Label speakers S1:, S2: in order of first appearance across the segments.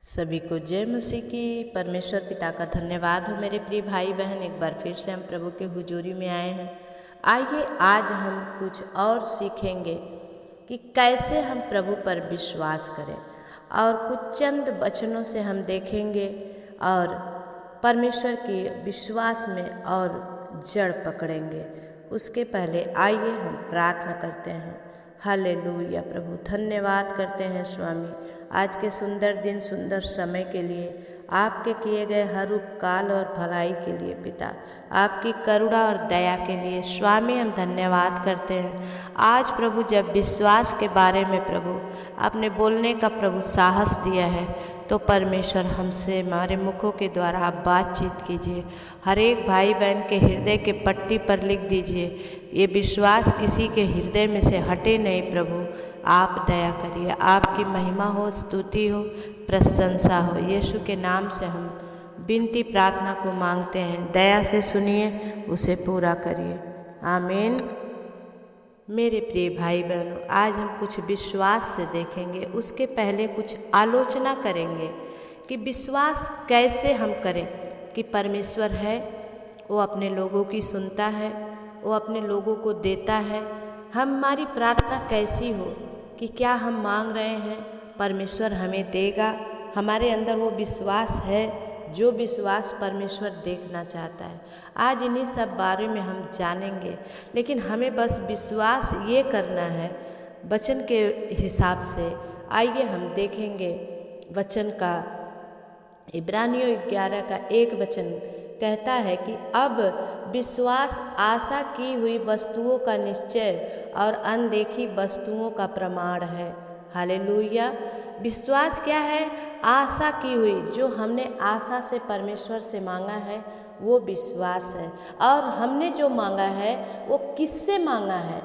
S1: सभी को जय मसीह की। परमेश्वर पिता का धन्यवाद हो। मेरे प्रिय भाई बहन, एक बार फिर से हम प्रभु के हुजूरी में आए हैं। आइए आज हम कुछ और सीखेंगे कि कैसे हम प्रभु पर विश्वास करें, और कुछ चंद वचनों से हम देखेंगे और परमेश्वर के विश्वास में और जड़ पकड़ेंगे। उसके पहले आइए हम प्रार्थना करते हैं। हालेलुया। प्रभु धन्यवाद करते हैं स्वामी, आज के सुंदर दिन, सुंदर समय के लिए, आपके किए गए हर उपकार और भलाई के लिए पिता, आपकी करुणा और दया के लिए स्वामी हम धन्यवाद करते हैं। आज प्रभु जब विश्वास के बारे में प्रभु आपने बोलने का प्रभु साहस दिया है, तो परमेश्वर हमसे हमारे मुखों के द्वारा आप बातचीत कीजिए। हर एक भाई बहन के हृदय के पट्टी पर लिख दीजिए। ये विश्वास किसी के हृदय में से हटे नहीं प्रभु, आप दया करिए। आपकी महिमा हो, स्तुति हो, प्रशंसा हो। यीशु के नाम से हम विनती प्रार्थना को मांगते हैं। दया से सुनिए, उसे पूरा करिए। आमीन। मेरे प्रिय भाई बहनों, आज हम कुछ विश्वास से देखेंगे। उसके पहले कुछ आलोचना करेंगे कि विश्वास कैसे हम करें कि परमेश्वर है, वो अपने लोगों की सुनता है, वो अपने लोगों को देता है। हमारी प्रार्थना कैसी हो कि क्या हम मांग रहे हैं परमेश्वर हमें देगा। हमारे अंदर वो विश्वास है, जो विश्वास परमेश्वर देखना चाहता है। आज इन्हीं सब बारे में हम जानेंगे, लेकिन हमें बस विश्वास ये करना है वचन के हिसाब से। आइए हम देखेंगे वचन का। इब्रानियों 11 का 1 वचन कहता है कि अब विश्वास आशा की हुई वस्तुओं का निश्चय और अनदेखी वस्तुओं का प्रमाण है। हालेलुया। विश्वास क्या है? आशा की हुई, जो हमने आशा से परमेश्वर से मांगा है वो विश्वास है। और हमने जो मांगा है वो किससे मांगा है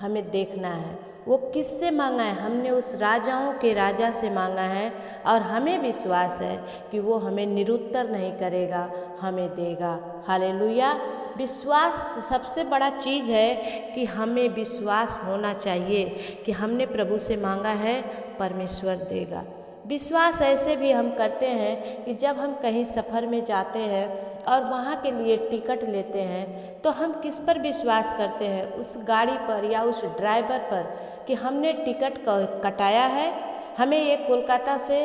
S1: हमें देखना है। वो किससे मांगा है? हमने उस राजाओं के राजा से मांगा है, और हमें विश्वास है कि वो हमें निरुत्तर नहीं करेगा, हमें देगा। हालेलुया। विश्वास सबसे बड़ा चीज़ है कि हमें विश्वास होना चाहिए कि हमने प्रभु से मांगा है, परमेश्वर देगा। विश्वास ऐसे भी हम करते हैं कि जब हम कहीं सफ़र में जाते हैं और वहाँ के लिए टिकट लेते हैं, तो हम किस पर विश्वास करते हैं? उस गाड़ी पर या उस ड्राइवर पर कि हमने टिकट कटाया है, हमें ये कोलकाता से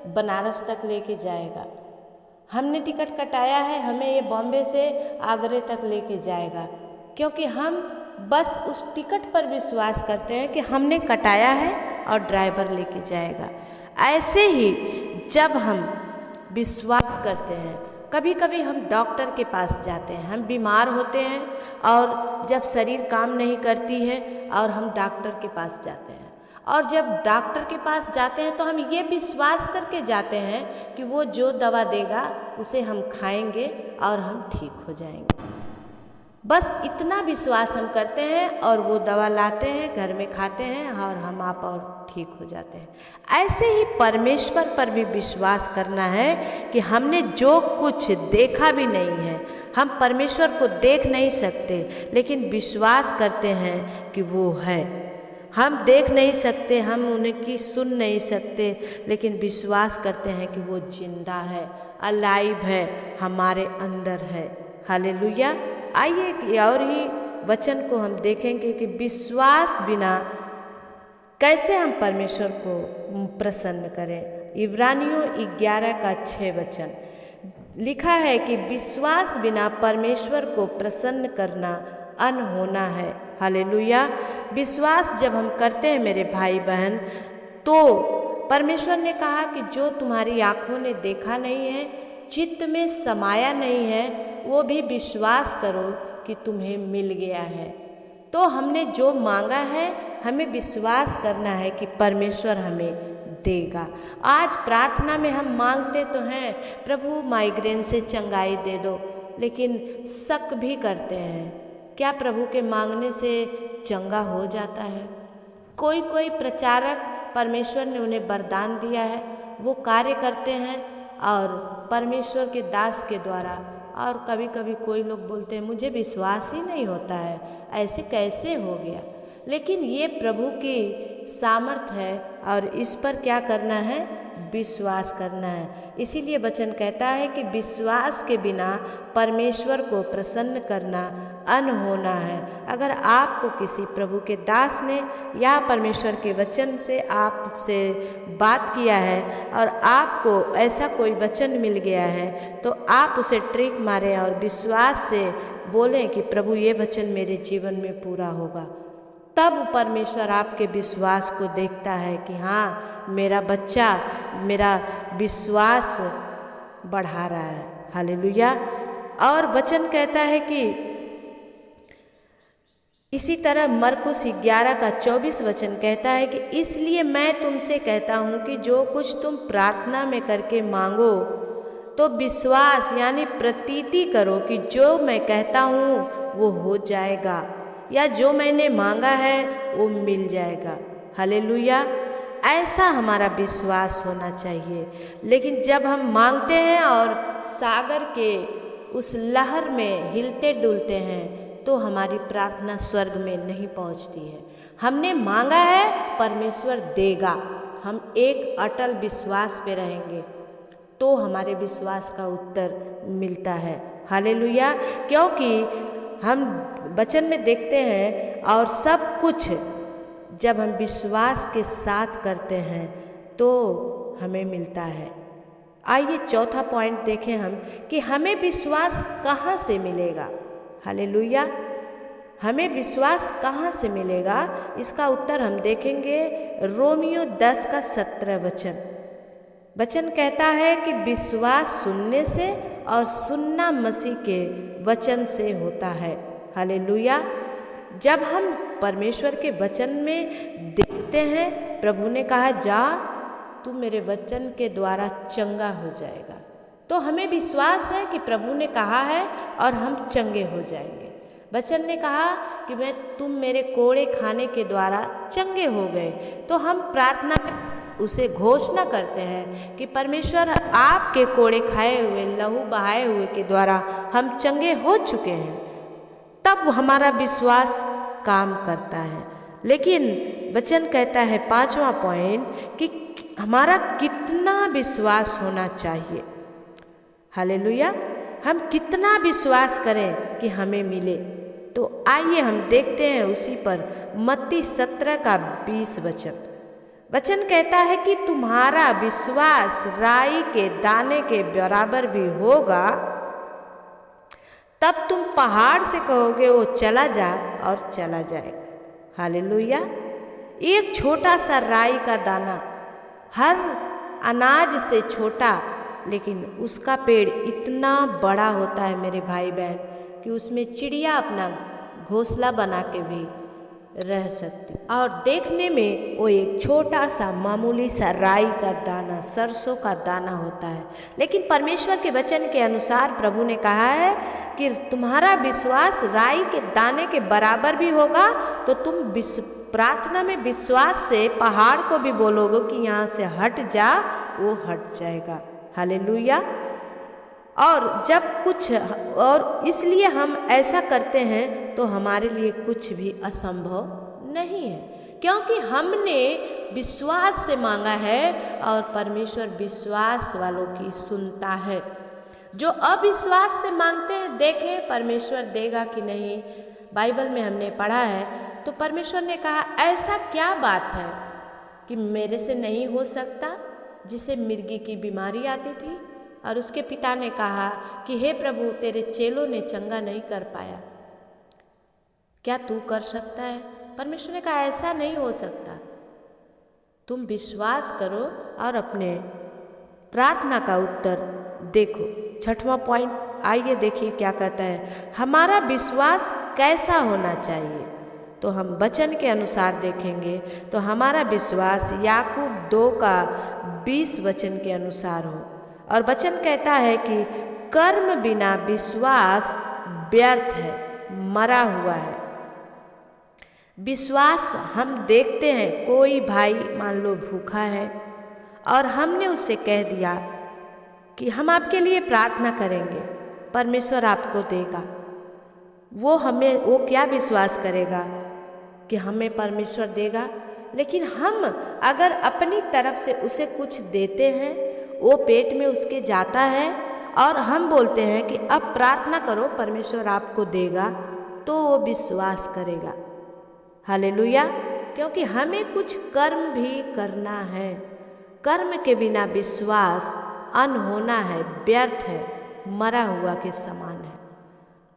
S1: बनारस तक लेके जाएगा। हमने टिकट कटाया है, हमें ये बॉम्बे से आगरे तक लेके जाएगा। क्योंकि हम बस उस टिकट पर विश्वास करते हैं कि हमने कटाया है और ड्राइवर लेके जाएगा। ऐसे ही जब हम विश्वास करते हैं, कभी कभी हम डॉक्टर के पास जाते हैं, हम बीमार होते हैं और जब शरीर काम नहीं करती है और हम डॉक्टर के पास जाते हैं, और जब डॉक्टर के पास जाते हैं तो हम ये विश्वास करके जाते हैं कि वो जो दवा देगा उसे हम खाएंगे और हम ठीक हो जाएंगे। बस इतना विश्वास हम करते हैं और वो दवा लाते हैं, घर में खाते हैं और हम आप और ठीक हो जाते हैं। ऐसे ही परमेश्वर पर भी विश्वास करना है कि हमने जो कुछ देखा भी नहीं है, हम परमेश्वर को देख नहीं सकते, लेकिन विश्वास करते हैं कि वो है। हम देख नहीं सकते, हम उनकी सुन नहीं सकते, लेकिन विश्वास करते हैं कि वो जिंदा है, अलाइव है, हमारे अंदर है। हालेलुया। आइए एक और ही वचन को हम देखेंगे कि विश्वास बिना कैसे हम परमेश्वर को प्रसन्न करें। इब्रानियों 11 का 6 वचन लिखा है कि विश्वास बिना परमेश्वर को प्रसन्न करना अनहोना है। हालेलुया। विश्वास जब हम करते हैं मेरे भाई बहन, तो परमेश्वर ने कहा कि जो तुम्हारी आँखों ने देखा नहीं है, चित्त में समाया नहीं है, वो भी विश्वास करो कि तुम्हें मिल गया है। तो हमने जो मांगा है, हमें विश्वास करना है कि परमेश्वर हमें देगा। आज प्रार्थना में हम मांगते तो हैं प्रभु माइग्रेन से चंगाई दे दो, लेकिन शक भी करते हैं, क्या प्रभु के मांगने से चंगा हो जाता है? कोई कोई प्रचारक, परमेश्वर ने उन्हें वरदान दिया है, वो कार्य करते हैं और परमेश्वर के दास के द्वारा। और कभी कभी कोई लोग बोलते हैं मुझे विश्वास ही नहीं होता है, ऐसे कैसे हो गया? लेकिन ये प्रभु की सामर्थ है और इस पर क्या करना है? विश्वास करना है। इसीलिए वचन कहता है कि विश्वास के बिना परमेश्वर को प्रसन्न करना अनहोना है। अगर आपको किसी प्रभु के दास ने या परमेश्वर के वचन से आपसे बात किया है और आपको ऐसा कोई वचन मिल गया है, तो आप उसे ट्रिक मारें और विश्वास से बोलें कि प्रभु ये वचन मेरे जीवन में पूरा होगा। तब परमेश्वर आपके विश्वास को देखता है कि हाँ, मेरा बच्चा मेरा विश्वास बढ़ा रहा है। हालेलुया। और वचन कहता है कि इसी तरह मरकुस 11:24 वचन कहता है कि इसलिए मैं तुमसे कहता हूँ कि जो कुछ तुम प्रार्थना में करके मांगो तो विश्वास यानी प्रतीति करो कि जो मैं कहता हूँ वो हो जाएगा, या जो मैंने मांगा है वो मिल जाएगा। हालेलुया। ऐसा हमारा विश्वास होना चाहिए। लेकिन जब हम मांगते हैं और सागर के उस लहर में हिलते डुलते हैं, तो हमारी प्रार्थना स्वर्ग में नहीं पहुंचती है। हमने मांगा है, परमेश्वर देगा। हम एक अटल विश्वास पे रहेंगे तो हमारे विश्वास का उत्तर मिलता है। हालेलुया। क्योंकि हम वचन में देखते हैं और सब कुछ जब हम विश्वास के साथ करते हैं तो हमें मिलता है। आइए चौथा पॉइंट देखें हम कि हमें विश्वास कहाँ से मिलेगा। हालेलुया। हमें विश्वास कहाँ से मिलेगा, इसका उत्तर हम देखेंगे रोमियो 10:17 वचन कहता है कि विश्वास सुनने से और सुनना मसीह के वचन से होता है। हालेलुया। जब हम परमेश्वर के वचन में देखते हैं, प्रभु ने कहा जा तू मेरे वचन के द्वारा चंगा हो जाएगा, तो हमें विश्वास है कि प्रभु ने कहा है और हम चंगे हो जाएंगे। वचन ने कहा कि तुम मेरे कोड़े खाने के द्वारा चंगे हो गए, तो हम प्रार्थना में उसे घोषणा करते हैं कि परमेश्वर आपके कोड़े खाए हुए, लहू बहाए हुए के द्वारा हम चंगे हो चुके हैं। तब हमारा विश्वास काम करता है। लेकिन वचन कहता है 5वां पॉइंट कि हमारा कितना विश्वास होना चाहिए। हालेलुया। हम कितना विश्वास करें कि हमें मिले। तो आइए हम देखते हैं उसी पर मत्ती 17:20 वचन कहता है कि तुम्हारा विश्वास राई के दाने के बराबर भी होगा, तब तुम पहाड़ से कहोगे वो चला जा और चला जाएगा। हालेलुया। एक छोटा सा राई का दाना, हर अनाज से छोटा, लेकिन उसका पेड़ इतना बड़ा होता है मेरे भाई बहन कि उसमें चिड़िया अपना घोंसला बना के भी रह सकती। और देखने में वो एक छोटा सा मामूली सा राई का दाना, सरसों का दाना होता है। लेकिन परमेश्वर के वचन के अनुसार प्रभु ने कहा है कि तुम्हारा विश्वास राई के दाने के बराबर भी होगा, तो तुम प्रार्थना में विश्वास से पहाड़ को भी बोलोगे कि यहाँ से हट जा, वो हट जाएगा। हालेलुया। और जब कुछ, और इसलिए हम ऐसा करते हैं तो हमारे लिए कुछ भी असंभव नहीं है, क्योंकि हमने विश्वास से मांगा है और परमेश्वर विश्वास वालों की सुनता है। जो अविश्वास से मांगते हैं, देखें परमेश्वर देगा कि नहीं। बाइबल में हमने पढ़ा है तो परमेश्वर ने कहा ऐसा क्या बात है कि मेरे से नहीं हो सकता, जिसे मिर्गी की बीमारी आती थी और उसके पिता ने कहा कि हे प्रभु तेरे चेलों ने चंगा नहीं कर पाया, क्या तू कर सकता है? परमेश्वर ने कहा ऐसा नहीं हो सकता, तुम विश्वास करो और अपने प्रार्थना का उत्तर देखो। 6वां पॉइंट आइए देखिए क्या कहता है, हमारा विश्वास कैसा होना चाहिए। तो हम वचन के अनुसार देखेंगे तो हमारा विश्वास याकूब 2:20 के अनुसार हो। और वचन कहता है कि कर्म बिना विश्वास व्यर्थ है, मरा हुआ है। विश्वास हम देखते हैं, कोई भाई मान लो भूखा है और हमने उससे कह दिया कि हम आपके लिए प्रार्थना करेंगे, परमेश्वर आपको देगा। वो क्या विश्वास करेगा कि हमें परमेश्वर देगा? लेकिन हम अगर अपनी तरफ से उसे कुछ देते हैं, वो पेट में उसके जाता है और हम बोलते हैं कि अब प्रार्थना करो परमेश्वर आपको देगा, तो वो विश्वास करेगा। हालेलुया। क्योंकि हमें कुछ कर्म भी करना है। कर्म के बिना विश्वास अनहोना है, व्यर्थ है, मरा हुआ के समान है।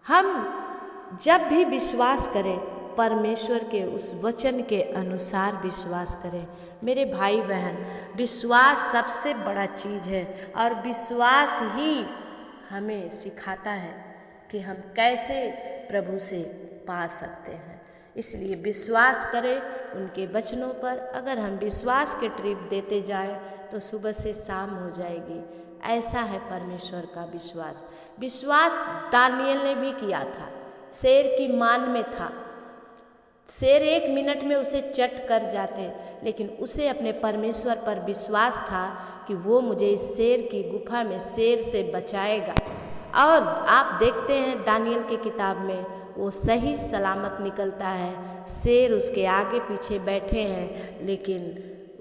S1: हम जब भी विश्वास करें, परमेश्वर के उस वचन के अनुसार विश्वास करें। मेरे भाई बहन, विश्वास सबसे बड़ा चीज़ है और विश्वास ही हमें सिखाता है कि हम कैसे प्रभु से पा सकते हैं। इसलिए विश्वास करें उनके वचनों पर। अगर हम विश्वास के ट्रिप देते जाए तो सुबह से शाम हो जाएगी। ऐसा है परमेश्वर का विश्वास। विश्वास दानियेल ने भी किया था। शेर की मान में था, शेर 1 मिनट में उसे चट कर जाते, लेकिन उसे अपने परमेश्वर पर विश्वास था कि वो मुझे इस शेर की गुफा में शेर से बचाएगा। और आप देखते हैं दानियेल की किताब में वो सही सलामत निकलता है। शेर उसके आगे पीछे बैठे हैं लेकिन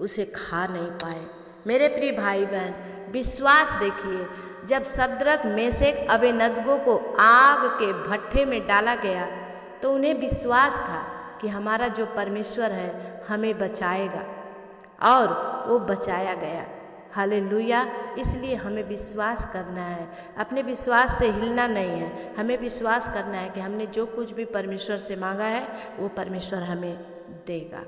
S1: उसे खा नहीं पाए। मेरे प्रिय भाई बहन, विश्वास देखिए, जब सद्रक मेशक अबेदनगो को आग के भट्ठे में डाला गया तो उन्हें विश्वास था कि हमारा जो परमेश्वर है हमें बचाएगा, और वो बचाया गया। हालेलुया। इसलिए हमें विश्वास करना है, अपने विश्वास से हिलना नहीं है। हमें विश्वास करना है कि हमने जो कुछ भी परमेश्वर से मांगा है वो परमेश्वर हमें देगा।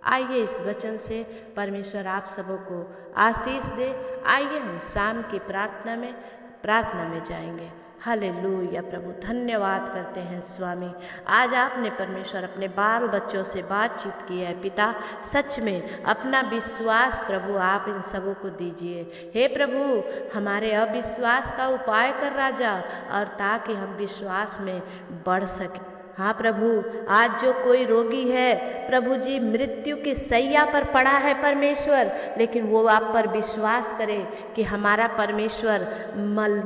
S1: आइए इस वचन से परमेश्वर आप सबों को आशीष दे। आइए हम शाम की प्रार्थना में जाएंगे। हालेलुया। प्रभु धन्यवाद करते हैं स्वामी, आज आपने परमेश्वर अपने बाल बच्चों से बातचीत की है। पिता, सच में अपना विश्वास प्रभु आप इन सबों को दीजिए। हे प्रभु, हमारे अविश्वास का उपाय कर राजा, और ताकि हम विश्वास में बढ़ सकें। हाँ प्रभु, आज जो कोई रोगी है प्रभु जी, मृत्यु की सैया पर पड़ा है परमेश्वर, लेकिन वो आप पर विश्वास करे कि हमारा परमेश्वर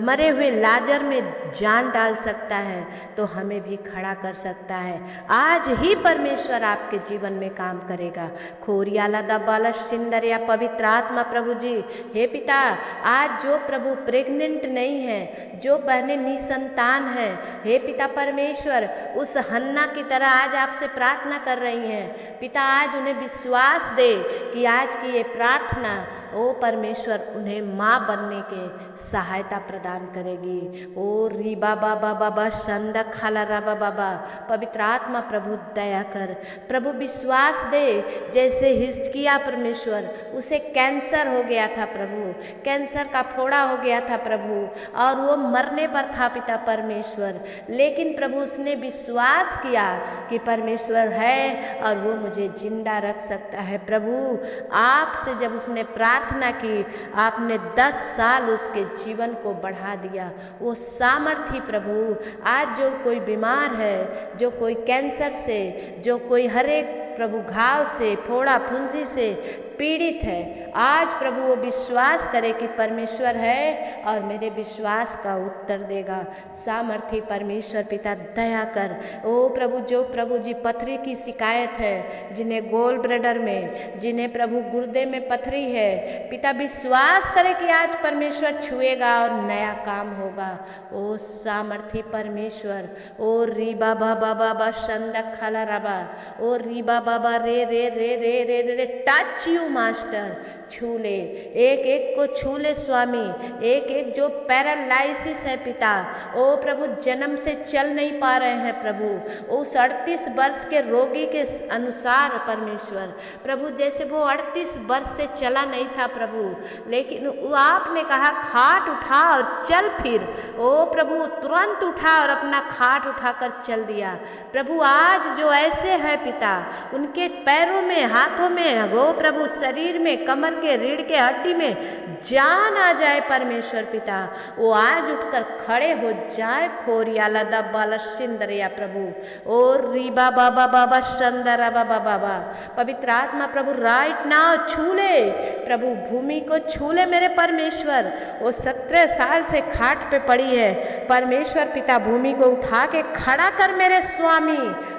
S1: मरे हुए लाजर में जान डाल सकता है तो हमें भी खड़ा कर सकता है। आज ही परमेश्वर आपके जीवन में काम करेगा। खोरियाला दबाला सिंदरिया पवित्र आत्मा प्रभु जी, हे पिता, आज जो प्रभु प्रेग्नेंट नहीं है, जो बहनें निसंतान हैं, हे पिता परमेश्वर, उस हन्ना की तरह आज आपसे प्रार्थना कर रही हैं। पिता, आज उन्हें विश्वास दे कि आज की ये प्रार्थना ओ परमेश्वर उन्हें माँ बनने के सहायता प्रदान करेगी। ओ री बाबा बाबा बा संदा खाला राबा बाबा, पवित्र आत्मा प्रभु दया कर। प्रभु विश्वास दे, जैसे हिजकिय्याह परमेश्वर, उसे कैंसर हो गया था प्रभु, कैंसर का फोड़ा हो गया था प्रभु, और वो मरने पर था पिता परमेश्वर, लेकिन प्रभु उसने विश्वास किया कि परमेश्वर है और वो मुझे जिंदा रख सकता है। प्रभु, आपसे जब उसने प्रार्थना की, आपने 10 साल उसके जीवन को बढ़ा दिया। वो सामर्थ्य प्रभु, आज जो कोई बीमार है, जो कोई कैंसर से, जो कोई हर एक प्रभु घाव से, फोड़ा फुंसी से पीड़ित है, आज प्रभु वो विश्वास करे कि परमेश्वर है और मेरे विश्वास का उत्तर देगा। सामर्थी परमेश्वर पिता दया कर। ओ प्रभु, जो प्रभु जी पथरी की शिकायत है, जिन्हें गोल ब्लैडर में, जिन्हें प्रभु गुर्दे में पथरी है, पिता विश्वास करे कि आज परमेश्वर छुएगा और नया काम होगा। ओ सामर्थी परमेश्वर, ओ री बाबा बाबा बा संदा खाला राबा, ओ री बाबा रे रे रे रे रे रे, टच यू मास्टर, छू ले, एक एक को छू ले स्वामी, एक एक जो पैरालाइसिस है पिता, ओ प्रभु जन्म से चल नहीं पा रहे हैं प्रभु, उस 38 वर्ष के रोगी के अनुसार परमेश्वर, प्रभु जैसे वो 38 वर्ष से चला नहीं था प्रभु, लेकिन आपने कहा खाट उठा और चल फिर। ओ प्रभु तुरंत उठा और अपना खाट उठाकर चल दिया। प्रभु आज जो ऐसे है पिता, उनके पैरों में, हाथों में, वो प्रभु शरीर में, कमर के रीढ़ के हड्डी में जान आ जाए परमेश्वर पिता, वो आज उठकर खड़े हो जाए। खोरियाला दब्बाला सिंदरिया प्रभु, और रीबा बाबा बाबा संदरा बाबा बाबा। पवित्र आत्मा प्रभु राइट नाउ छू ले प्रभु, भूमि को छू ले मेरे परमेश्वर। वो 17 साल से खाट पे पड़ी है परमेश्वर पिता, भूमि को उठा के खड़ा कर मेरे स्वामी।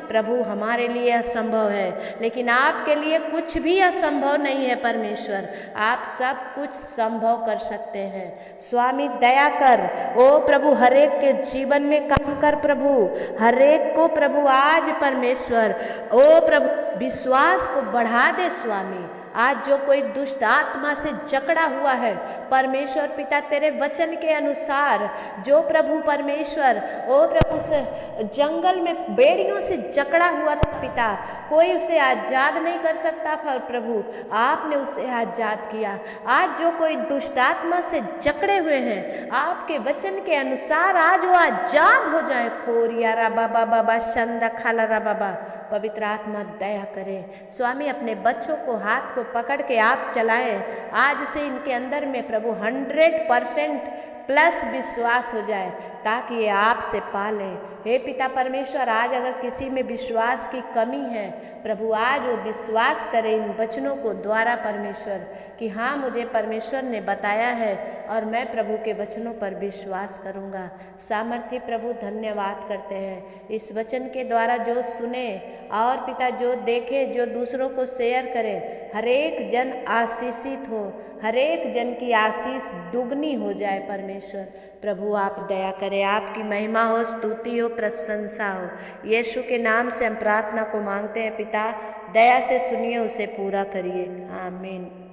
S1: प्रभु हमारे लिए असंभव है, लेकिन आपके लिए कुछ भी असंभव नहीं है परमेश्वर, आप सब कुछ संभव कर सकते हैं। स्वामी दया कर, ओ प्रभु हरेक के जीवन में काम कर प्रभु, हरेक को प्रभु आज परमेश्वर ओ प्रभु विश्वास को बढ़ा दे स्वामी। आज जो कोई दुष्ट आत्मा से जकड़ा हुआ है परमेश्वर पिता, तेरे वचन के अनुसार जो प्रभु परमेश्वर ओ प्रभु से जंगल में बेड़ियों से जकड़ा हुआ था पिता, कोई उसे आज़ाद नहीं कर सकता पर प्रभु आपने उसे आज़ाद किया। आज जो कोई दुष्ट आत्मा से जकड़े हुए हैं आपके वचन के अनुसार आज वो आज़ाद हो जाए। खोरियारा बाबा बाबा शंदा खालारा बाबा, पवित्र आत्मा दया करे स्वामी, अपने बच्चों को हाथ को पकड़ के आप चलाएं। आज से इनके अंदर में प्रभु 100% प्लस विश्वास हो जाए, ताकि ये आपसे पाले। हे पिता परमेश्वर, आज अगर किसी में विश्वास की कमी है प्रभु, आज वो विश्वास करे इन वचनों को द्वारा परमेश्वर, कि हाँ मुझे परमेश्वर ने बताया है और मैं प्रभु के वचनों पर विश्वास करूँगा। सामर्थ्य प्रभु धन्यवाद करते हैं इस वचन के द्वारा, जो सुने और पिता जो देखे, जो दूसरों को शेयर करे, हरेक जन आशीषित हो, हरेक जन की आशीष दुगनी हो जाए परमेश्वर। प्रभु आप दया करें, आपकी महिमा हो, स्तुति हो, प्रशंसा हो। यीशु के नाम से हम प्रार्थना को मांगते हैं पिता, दया से सुनिए, उसे पूरा करिए। आमीन।